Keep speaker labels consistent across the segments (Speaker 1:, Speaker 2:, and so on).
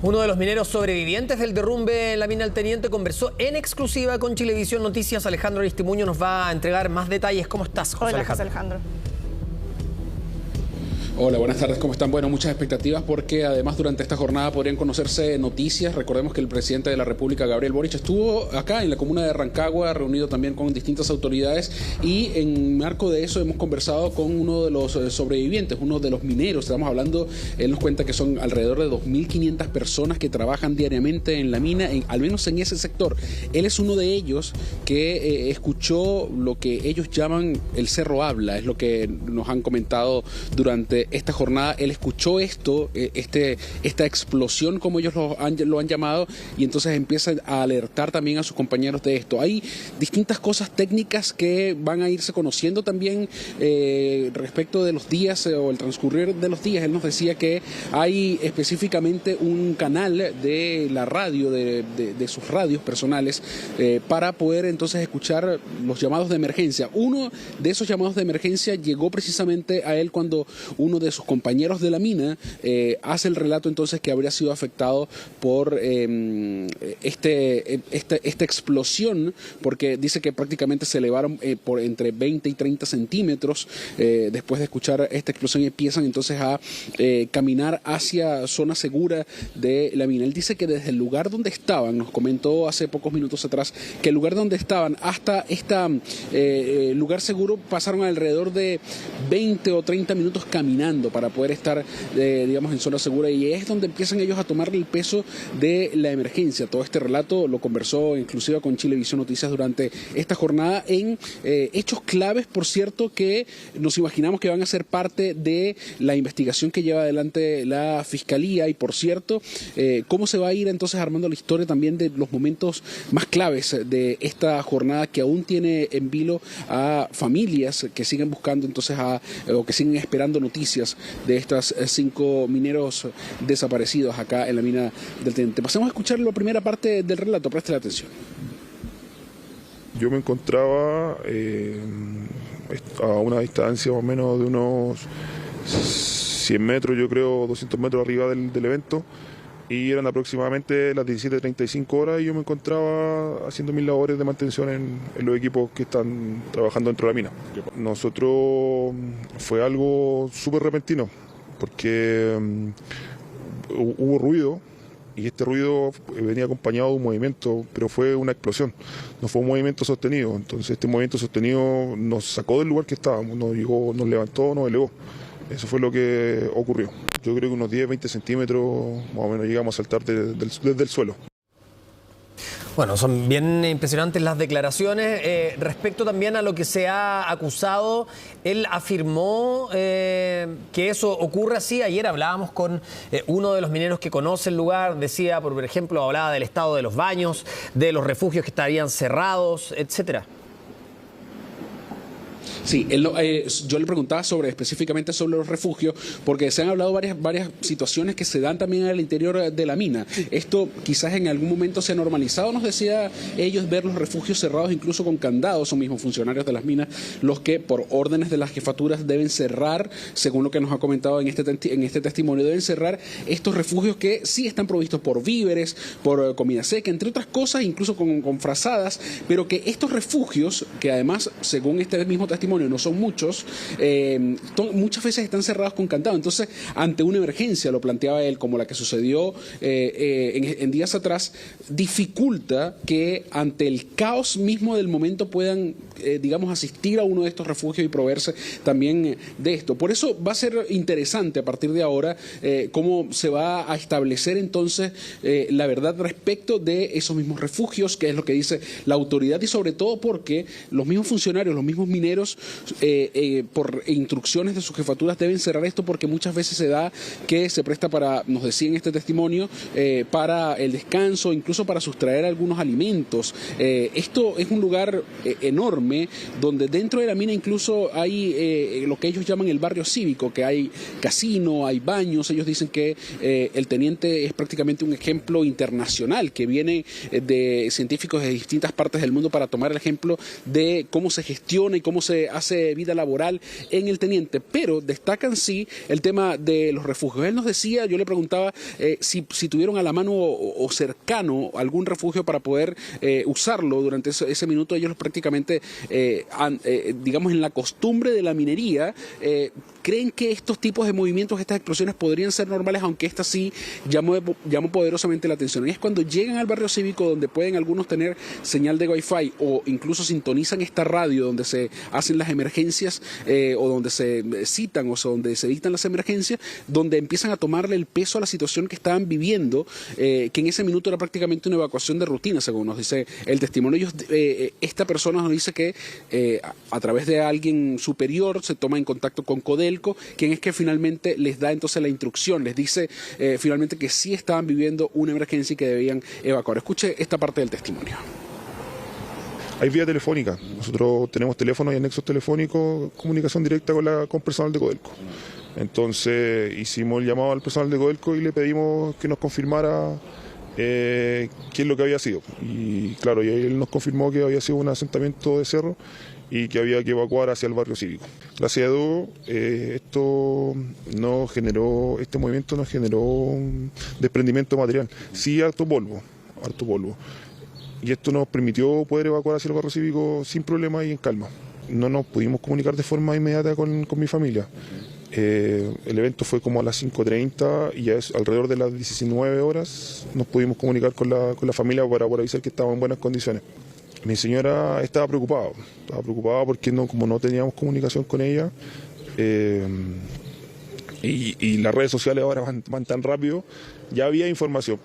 Speaker 1: Uno de los mineros sobrevivientes del derrumbe en la mina El Teniente conversó en exclusiva con Chilevisión Noticias. Alejandro Aristimuño nos va a entregar más detalles. ¿Cómo estás, José Alejandro?
Speaker 2: Hola, José Alejandro.
Speaker 3: Hola, buenas tardes, ¿cómo están? Bueno, muchas expectativas porque además durante esta jornada podrían conocerse noticias. Recordemos que el presidente de la República, Gabriel Boric, estuvo acá en la comuna de Rancagua, reunido también con distintas autoridades, y en marco de eso hemos conversado con uno de los sobrevivientes, uno de los mineros. Estamos hablando, él nos cuenta que son alrededor de 2.500 personas que trabajan diariamente en la mina, al menos en ese sector. Él es uno de ellos que escuchó lo que ellos llaman el Cerro Habla, es lo que nos han comentado durante esta jornada. Él escuchó esto, esta explosión, como ellos lo han llamado, y entonces empieza a alertar también a sus compañeros de esto. Hay distintas cosas técnicas que van a irse conociendo también respecto de los días o el transcurrir de los días. Él nos decía que hay específicamente un canal de la radio, de sus radios personales, para poder entonces escuchar los llamados de emergencia. Uno de esos llamados de emergencia llegó precisamente a él cuando uno de sus compañeros de la mina hace el relato entonces que habría sido afectado por esta explosión, porque dice que prácticamente se elevaron por entre 20 y 30 centímetros después de escuchar esta explosión, y empiezan entonces a caminar hacia zona segura de la mina. Él dice que desde el lugar donde estaban, nos comentó hace pocos minutos atrás, que el lugar donde estaban hasta este lugar seguro pasaron alrededor de 20 o 30 minutos caminando para poder estar, digamos, en zona segura, y es donde empiezan ellos a tomar el peso de la emergencia. Todo este relato lo conversó inclusive con Chilevisión Noticias durante esta jornada en hechos claves, por cierto, que nos imaginamos que van a ser parte de la investigación que lleva adelante la Fiscalía, y por cierto, cómo se va a ir entonces armando la historia también de los momentos más claves de esta jornada, que aún tiene en vilo a familias que siguen buscando entonces o que siguen esperando noticias de estos 5 mineros desaparecidos acá en la mina del Teniente. Pasemos a escuchar la primera parte del relato, presten atención.
Speaker 4: Yo me encontraba a una distancia más o menos de unos 100 metros, yo creo 200 metros arriba del evento, y eran aproximadamente las 17:35 horas, y yo me encontraba haciendo mis labores de mantención en los equipos que están trabajando dentro de la mina. Nosotros fue algo súper repentino, porque hubo ruido, y este ruido venía acompañado de un movimiento, pero fue una explosión, no fue un movimiento sostenido. Entonces este movimiento sostenido nos sacó del lugar que estábamos, nos levantó, nos elevó. Eso fue lo que ocurrió. Yo creo que unos 10-20 centímetros más o menos llegamos a saltar desde el suelo.
Speaker 1: Bueno, son bien impresionantes las declaraciones. Respecto también a lo que se ha acusado, él afirmó que eso ocurre así. Ayer hablábamos con uno de los mineros que conoce el lugar. Decía, por ejemplo, hablaba del estado de los baños, de los refugios que estarían cerrados, etcétera.
Speaker 3: Sí, yo le preguntaba específicamente sobre los refugios, porque se han hablado varias situaciones que se dan también al interior de la mina. Esto quizás en algún momento se ha normalizado, nos decía ellos, ver los refugios cerrados incluso con candados. Son mismos funcionarios de las minas los que por órdenes de las jefaturas deben cerrar, según lo que nos ha comentado en este testimonio, deben cerrar estos refugios que sí están provistos por víveres, por comida seca, entre otras cosas, incluso con frazadas, pero que estos refugios, que además, según este mismo testimonio, no son muchos, muchas veces están cerrados con candado. Entonces, ante una emergencia, lo planteaba él, como la que sucedió en días atrás, dificulta que ante el caos mismo del momento puedan, digamos, asistir a uno de estos refugios y proveerse también de esto. Por eso va a ser interesante a partir de ahora cómo se va a establecer entonces la verdad respecto de esos mismos refugios, que es lo que dice la autoridad, y sobre todo porque los mismos funcionarios, los mismos mineros, por instrucciones de sus jefaturas deben cerrar esto, porque muchas veces se da que se presta para, nos decía en este testimonio, para el descanso, incluso para sustraer algunos alimentos. Esto es un lugar enorme, donde dentro de la mina incluso hay lo que ellos llaman el barrio cívico, que hay casino, hay baños. Ellos dicen que el teniente es prácticamente un ejemplo internacional, que viene de científicos de distintas partes del mundo para tomar el ejemplo de cómo se gestiona y cómo se hace vida laboral en el Teniente, pero destacan sí el tema de los refugios. Él nos decía, yo le preguntaba si tuvieron a la mano o cercano algún refugio para poder usarlo durante ese minuto. Ellos prácticamente, digamos, en la costumbre de la minería, creen que estos tipos de movimientos, estas explosiones podrían ser normales, aunque esta sí llamó poderosamente la atención. Y es cuando llegan al barrio cívico, donde pueden algunos tener señal de Wi-Fi o incluso sintonizan esta radio donde se hacen las emergencias o donde se citan o donde se dictan las emergencias, donde empiezan a tomarle el peso a la situación que estaban viviendo, que en ese minuto era prácticamente una evacuación de rutina, según nos dice el testimonio. Esta persona nos dice que a través de alguien superior se toma en contacto con Codelco, quien es que finalmente les da entonces la instrucción, les dice finalmente que sí estaban viviendo una emergencia y que debían evacuar. Escuche esta parte del testimonio.
Speaker 4: Hay vía telefónica. Nosotros tenemos teléfonos y anexos telefónicos, comunicación directa con personal de Codelco. Entonces hicimos el llamado al personal de Codelco y le pedimos que nos confirmara qué es lo que había sido. Y claro, y él nos confirmó que había sido un asentamiento de cerro y que había que evacuar hacia el barrio cívico. Gracias a Dios, este movimiento no generó un desprendimiento material, sí harto polvo. Y esto nos permitió poder evacuar hacia el barrio cívico sin problema y en calma. No nos pudimos comunicar de forma inmediata con mi familia. El evento fue como a las 5:30 y ya es alrededor de las 19 horas nos pudimos comunicar con la familia para avisar que estaba en buenas condiciones. Mi señora estaba preocupada porque como no teníamos comunicación con ella, y las redes sociales ahora van tan rápido, ya había información.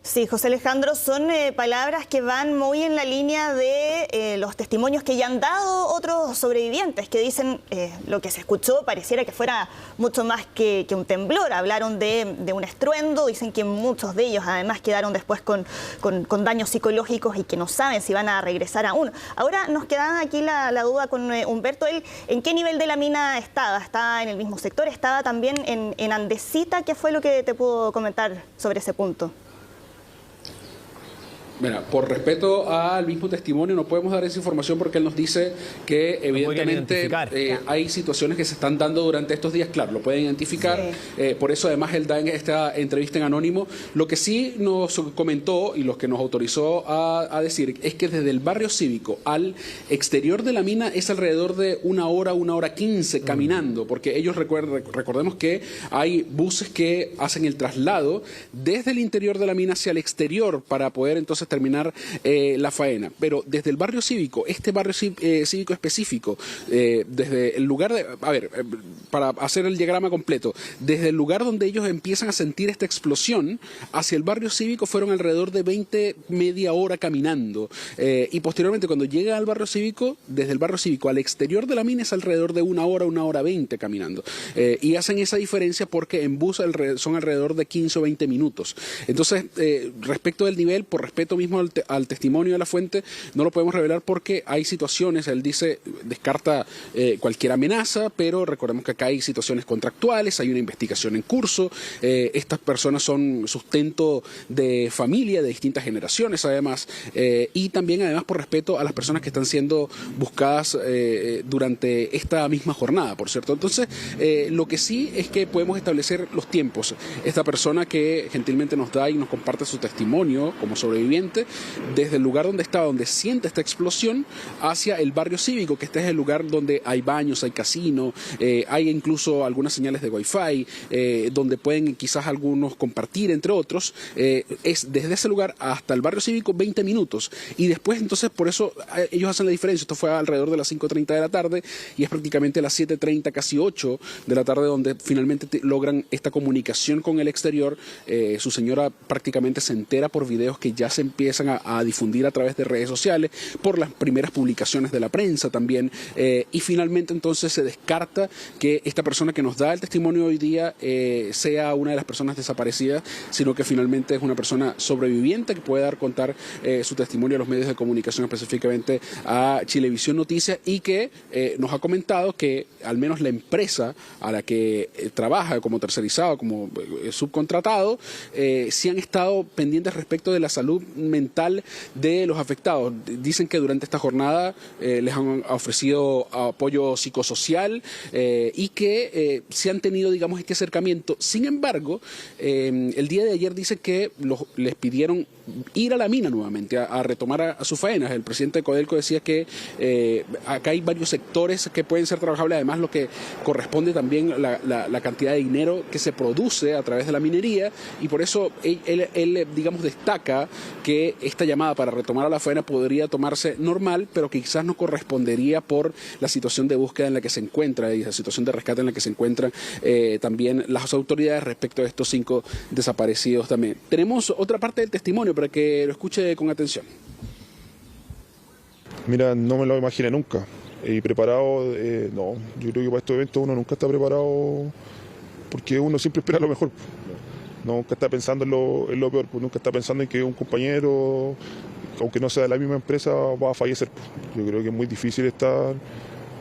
Speaker 2: Sí, José Alejandro, son palabras que van muy en la línea de los testimonios que ya han dado otros sobrevivientes, que dicen lo que se escuchó pareciera que fuera mucho más que un temblor. Hablaron de un estruendo, dicen que muchos de ellos además quedaron después con daños psicológicos y que no saben si van a regresar aún. Ahora nos queda aquí la duda con Humberto. ¿Él en qué nivel de la mina estaba? ¿Estaba en el mismo sector? ¿Estaba también en Andesita? ¿Qué fue lo que te puedo comentar sobre ese punto?
Speaker 3: Mira, por respeto al mismo testimonio no podemos dar esa información porque él nos dice que evidentemente hay situaciones que se están dando durante estos días, claro, lo pueden identificar, sí. Por eso además él da en esta entrevista en anónimo. Lo que sí nos comentó y lo que nos autorizó a decir es que desde el barrio cívico al exterior de la mina es alrededor de 1 hora 15 caminando, porque ellos recordemos que hay buses que hacen el traslado desde el interior de la mina hacia el exterior para poder entonces terminar la faena. Pero desde el barrio cívico, este barrio cívico específico, desde el lugar de... para hacer el diagrama completo, desde el lugar donde ellos empiezan a sentir esta explosión, hacia el barrio cívico fueron alrededor de media hora caminando. Y posteriormente, cuando llega al barrio cívico, desde el barrio cívico al exterior de la mina es alrededor de 1 hora 20 caminando. Y hacen esa diferencia porque en bus son alrededor de 15 o 20 minutos. Entonces, respecto del nivel, por respeto mismo al testimonio de la fuente, no lo podemos revelar porque hay situaciones, él dice, descarta cualquier amenaza, pero recordemos que acá hay situaciones contractuales, hay una investigación en curso, estas personas son sustento de familia de distintas generaciones además, y también además por respeto a las personas que están siendo buscadas durante esta misma jornada, por cierto. Entonces, lo que sí es que podemos establecer los tiempos. Esta persona que gentilmente nos da y nos comparte su testimonio como sobreviviente, desde el lugar donde está, donde siente esta explosión, hacia el barrio cívico, que este es el lugar donde hay baños, hay casino, hay incluso algunas señales de Wi-Fi, donde pueden quizás algunos compartir, entre otros, es desde ese lugar hasta el barrio cívico 20 minutos. Y después, entonces, por eso ellos hacen la diferencia. Esto fue alrededor de las 5:30 de la tarde y es prácticamente a las 7:30, casi 8 de la tarde, donde finalmente logran esta comunicación con el exterior. Su señora prácticamente se entera por videos que ya se empiezan a difundir a través de redes sociales, por las primeras publicaciones de la prensa también, y finalmente entonces se descarta que esta persona que nos da el testimonio hoy día sea una de las personas desaparecidas, sino que finalmente es una persona sobreviviente que puede contar su testimonio a los medios de comunicación, específicamente a Chilevisión Noticias, y que nos ha comentado que al menos la empresa a la que trabaja como tercerizado, como subcontratado, sí han estado pendientes respecto de la salud mental de los afectados. Dicen que durante esta jornada les han ofrecido apoyo psicosocial y que se han tenido, digamos, este acercamiento. Sin embargo, el día de ayer dice que les pidieron ir a la mina nuevamente, a retomar a sus faenas. El presidente de Codelco decía que acá hay varios sectores que pueden ser trabajables, además lo que corresponde también la cantidad de dinero que se produce a través de la minería, y por eso él digamos, destaca que esta llamada para retomar a la faena podría tomarse normal, pero que quizás no correspondería por la situación de búsqueda en la que se encuentra y la situación de rescate en la que se encuentran también las autoridades respecto a estos 5 desaparecidos también. Tenemos otra parte del testimonio para que lo escuche con atención.
Speaker 4: Mira, no me lo imaginé nunca. Y preparado, no, yo creo que para estos eventos uno nunca está preparado porque uno siempre espera lo mejor. Nunca está pensando en lo peor, pues nunca está pensando en que un compañero, aunque no sea de la misma empresa, va a fallecer. Yo creo que es muy difícil estar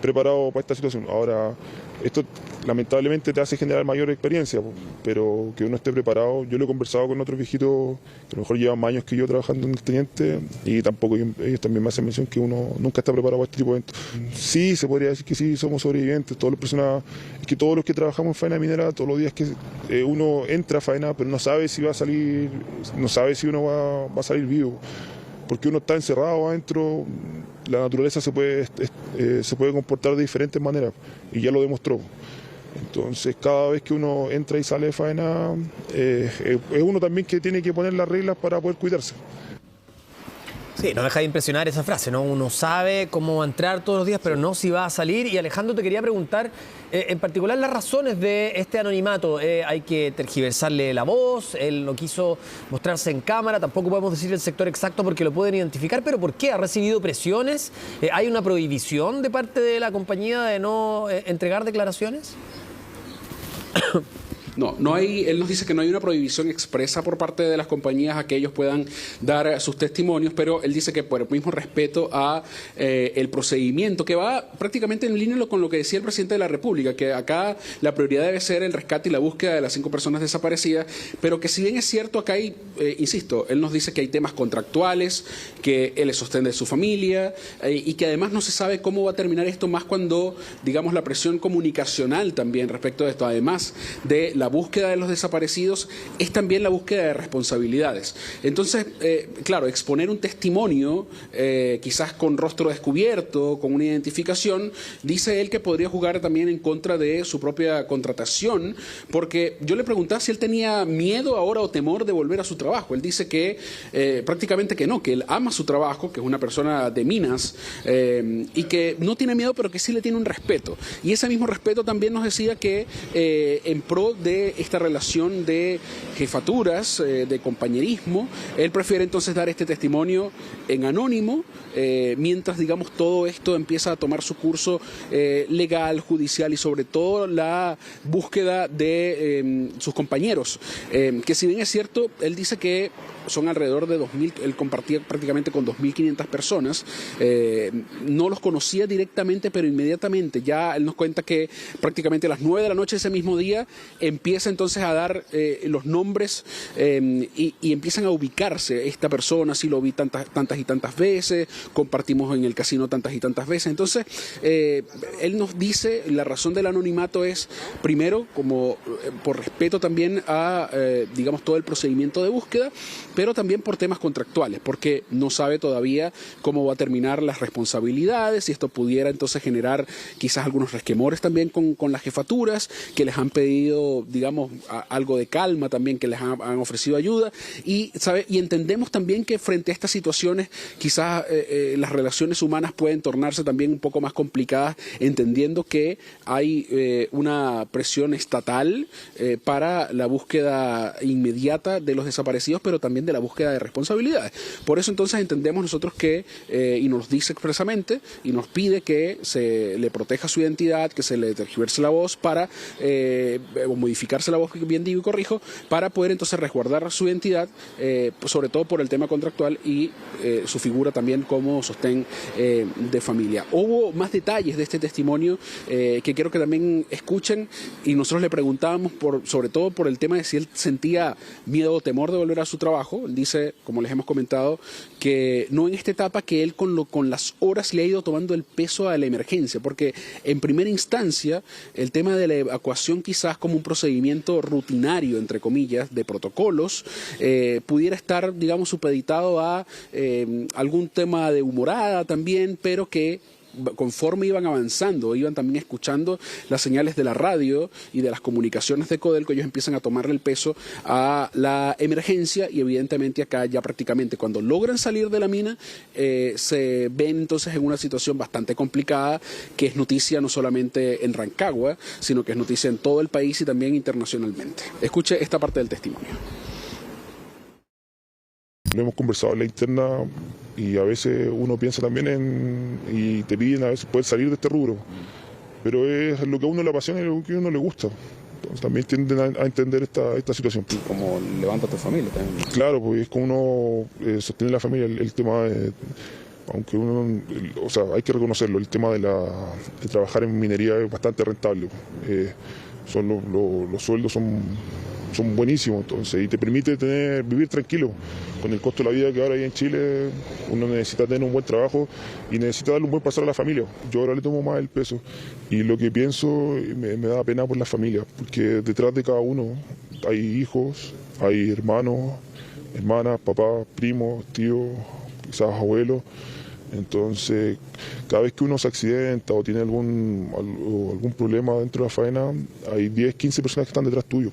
Speaker 4: preparado para esta situación. Ahora, esto lamentablemente te hace generar mayor experiencia, pero que uno esté preparado. Yo lo he conversado con otros viejitos que a lo mejor llevan más años que yo trabajando en el teniente, y tampoco ellos también me hacen mención que uno nunca está preparado para este tipo de eventos. Sí, se podría decir que sí, somos sobrevivientes. Todas las personas, que todos los que trabajamos en faena minera, todos los días que uno entra a faena, pero no sabe si va a salir, no sabe si uno va a salir vivo, porque uno está encerrado adentro. La naturaleza se puede comportar de diferentes maneras, y ya lo demostró. Entonces, cada vez que uno entra y sale de faena, es uno también que tiene que poner las reglas para poder cuidarse.
Speaker 1: Sí, no deja de impresionar esa frase, ¿no? Uno sabe cómo va a entrar todos los días, pero no si va a salir. Y Alejandro, te quería preguntar, en particular, las razones de este anonimato. Hay que tergiversarle la voz, él no quiso mostrarse en cámara, tampoco podemos decir el sector exacto porque lo pueden identificar, pero ¿por qué? ¿Ha recibido presiones? ¿Hay una prohibición de parte de la compañía de no entregar declaraciones?
Speaker 3: No hay, él nos dice que no hay una prohibición expresa por parte de las compañías a que ellos puedan dar sus testimonios, pero él dice que por el mismo respeto a el procedimiento, que va prácticamente en línea con lo que decía el presidente de la República, que acá la prioridad debe ser el rescate y la búsqueda de las 5 personas desaparecidas, pero que si bien es cierto, acá hay, insisto, él nos dice que hay temas contractuales, que él es sostén de su familia, y que además no se sabe cómo va a terminar esto, más cuando, digamos, la presión comunicacional también respecto de esto, además de la búsqueda de los desaparecidos, es también la búsqueda de responsabilidades. Entonces, claro, exponer un testimonio, quizás con rostro descubierto, con una identificación, dice él que podría jugar también en contra de su propia contratación, porque yo le preguntaba si él tenía miedo ahora o temor de volver a su trabajo. Él dice que prácticamente que no, que él ama su trabajo, que es una persona de minas, y que no tiene miedo, pero que sí le tiene un respeto. Y ese mismo respeto también nos decía que en pro de esta relación de jefaturas, de compañerismo, él prefiere entonces dar este testimonio en anónimo, mientras, digamos, todo esto empieza a tomar su curso legal, judicial y sobre todo la búsqueda de sus compañeros, que si bien es cierto, él dice que son alrededor de 2.000, él compartía prácticamente con 2.500 personas, no los conocía directamente, pero inmediatamente ya él nos cuenta que prácticamente a las 9 de la noche de ese mismo día empieza entonces a dar los nombres y empiezan a ubicarse. Esta persona sí lo vi tantas y tantas veces, compartimos en el casino tantas y tantas veces. Entonces, él nos dice, la razón del anonimato es, primero, como por respeto también a, digamos, todo el procedimiento de búsqueda, pero también por temas contractuales, porque no sabe todavía cómo va a terminar las responsabilidades, y esto pudiera entonces generar quizás algunos resquemores también con las jefaturas, que les han pedido, digamos, algo de calma también, que les han ofrecido ayuda, y entendemos también que frente a estas situaciones quizás las relaciones humanas pueden tornarse también un poco más complicadas, entendiendo que hay una presión estatal para la búsqueda inmediata de los desaparecidos, pero también de la búsqueda de responsabilidades. Por eso entonces entendemos nosotros que, y nos dice expresamente, y nos pide que se le proteja su identidad, que se le tergiverse la voz para modificar modificarse la voz, bien digo y corrijo, para poder entonces resguardar su identidad, sobre todo por el tema contractual y su figura también como sostén de familia. Hubo más detalles de este testimonio que quiero que también escuchen, y nosotros le preguntábamos sobre todo por el tema de si él sentía miedo o temor de volver a su trabajo. Él dice, como les hemos comentado, que no en esta etapa, que él con las horas le ha ido tomando el peso a la emergencia, porque en primera instancia el tema de la evacuación, quizás como un procedimiento rutinario, entre comillas, de protocolos, pudiera estar, digamos, supeditado a algún tema de humorada también, pero que conforme iban avanzando, iban también escuchando las señales de la radio y de las comunicaciones de Codelco, ellos empiezan a tomarle el peso a la emergencia, y evidentemente acá ya prácticamente cuando logran salir de la mina se ven entonces en una situación bastante complicada, que es noticia no solamente en Rancagua, sino que es noticia en todo el país y también internacionalmente. Escuche esta parte del testimonio.
Speaker 4: Lo hemos conversado en la interna y a veces uno piensa también y te piden a veces poder salir de este rubro, pero es lo que a uno le apasiona y lo que a uno le gusta. Entonces también tienden a entender esta situación.
Speaker 3: Y como levanta tu familia también.
Speaker 4: Claro, pues es como uno sostiene la familia, el tema de, aunque uno, o sea, hay que reconocerlo, el tema de trabajar en minería es bastante rentable. Los sueldos son buenísimos, entonces, y te permite vivir tranquilo. Con el costo de la vida que ahora hay en Chile, uno necesita tener un buen trabajo y necesita darle un buen pasar a la familia. Yo ahora le tomo más el peso y lo que pienso me da pena por la familia, porque detrás de cada uno hay hijos, hay hermanos, hermanas, papás, primos, tíos, quizás abuelos. Entonces, cada vez que uno se accidenta o tiene algún problema dentro de la faena, hay 10, 15 personas que están detrás tuyo.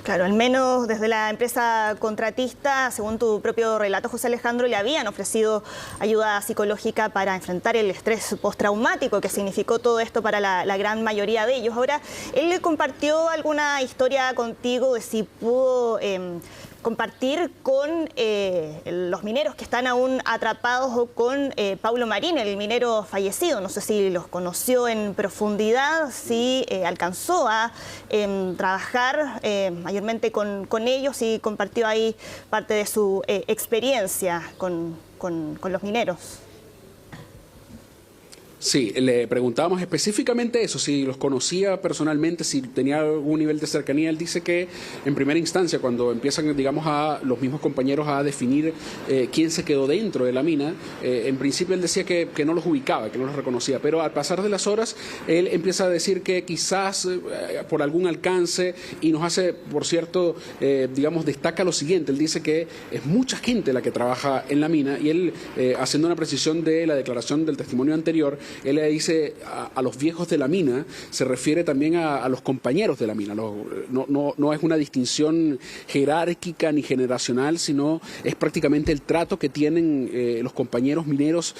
Speaker 2: Claro, al menos desde la empresa contratista, según tu propio relato, José Alejandro, le habían ofrecido ayuda psicológica para enfrentar el estrés postraumático que significó todo esto para la gran mayoría de ellos. Ahora, ¿él le compartió alguna historia contigo de si pudo compartir con los mineros que están aún atrapados o con Paulo Marín, el minero fallecido? No sé si los conoció en profundidad, si alcanzó a trabajar mayormente con ellos y compartió ahí parte de su experiencia con los mineros.
Speaker 3: Sí, le preguntábamos específicamente eso, si los conocía personalmente, si tenía algún nivel de cercanía. Él dice que en primera instancia, cuando empiezan, digamos, a los mismos compañeros a definir quién se quedó dentro de la mina, en principio él decía que no los ubicaba, que no los reconocía, pero al pasar de las horas, él empieza a decir que quizás por algún alcance, y nos hace, por cierto, digamos, destaca lo siguiente. Él dice que es mucha gente la que trabaja en la mina, y él, haciendo una precisión de la declaración del testimonio anterior, él le dice a los viejos de la mina, se refiere también a los compañeros de la mina. No es una distinción jerárquica ni generacional, sino es prácticamente el trato que tienen los compañeros mineros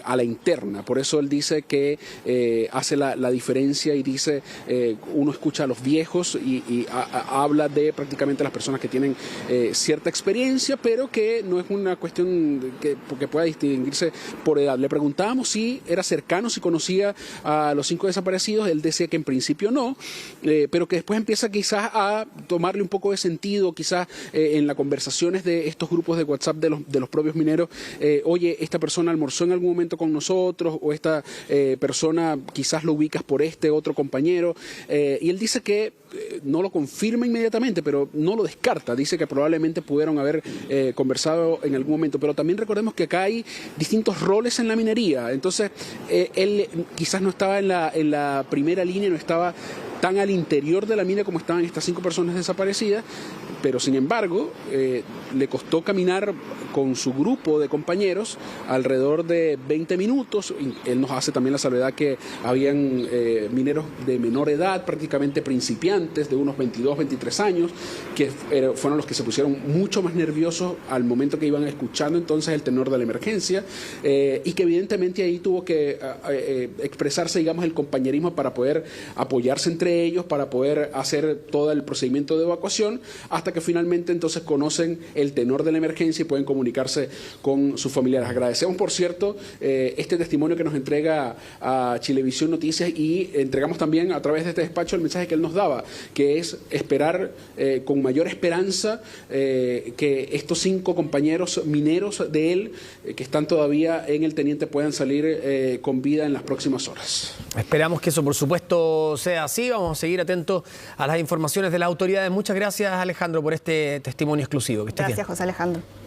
Speaker 3: a la interna. Por eso él dice que hace la diferencia y dice, uno escucha a los viejos y habla de prácticamente las personas que tienen cierta experiencia, pero que no es una cuestión que pueda distinguirse por edad. Le preguntábamos si era cercano, si conocía a los 5 desaparecidos. Él decía que en principio no, pero que después empieza quizás a tomarle un poco de sentido, quizás en las conversaciones de estos grupos de WhatsApp de los propios mineros, oye, esta persona almorzó en algún momento con nosotros, o esta persona quizás lo ubicas por este otro compañero, y él dice que no lo confirma inmediatamente, pero no lo descarta. Dice que probablemente pudieron haber conversado en algún momento, pero también recordemos que acá hay distintos roles en la minería. Entonces él quizás no estaba en la primera línea, no estaba tan al interior de la mina como estaban estas 5 personas desaparecidas, pero sin embargo le costó caminar con su grupo de compañeros alrededor de 20 minutos. Él nos hace también la salvedad que habían mineros de menor edad, prácticamente principiantes, de unos 22, 23 años, que fueron los que se pusieron mucho más nerviosos al momento que iban escuchando entonces el tenor de la emergencia, y que evidentemente ahí tuvo que expresarse, digamos, el compañerismo para poder apoyarse entre de ellos para poder hacer todo el procedimiento de evacuación, hasta que finalmente entonces conocen el tenor de la emergencia y pueden comunicarse con sus familiares. Agradecemos, por cierto, este testimonio que nos entrega a Chilevisión Noticias, y entregamos también a través de este despacho el mensaje que él nos daba, que es esperar con mayor esperanza que estos 5 compañeros mineros de él que están todavía en el teniente puedan salir con vida en las próximas horas.
Speaker 1: Esperamos que eso, por supuesto, sea así. Vamos a seguir atentos a las informaciones de las autoridades. Muchas gracias, Alejandro, por este testimonio exclusivo. Que estés bien.
Speaker 2: Gracias, José Alejandro.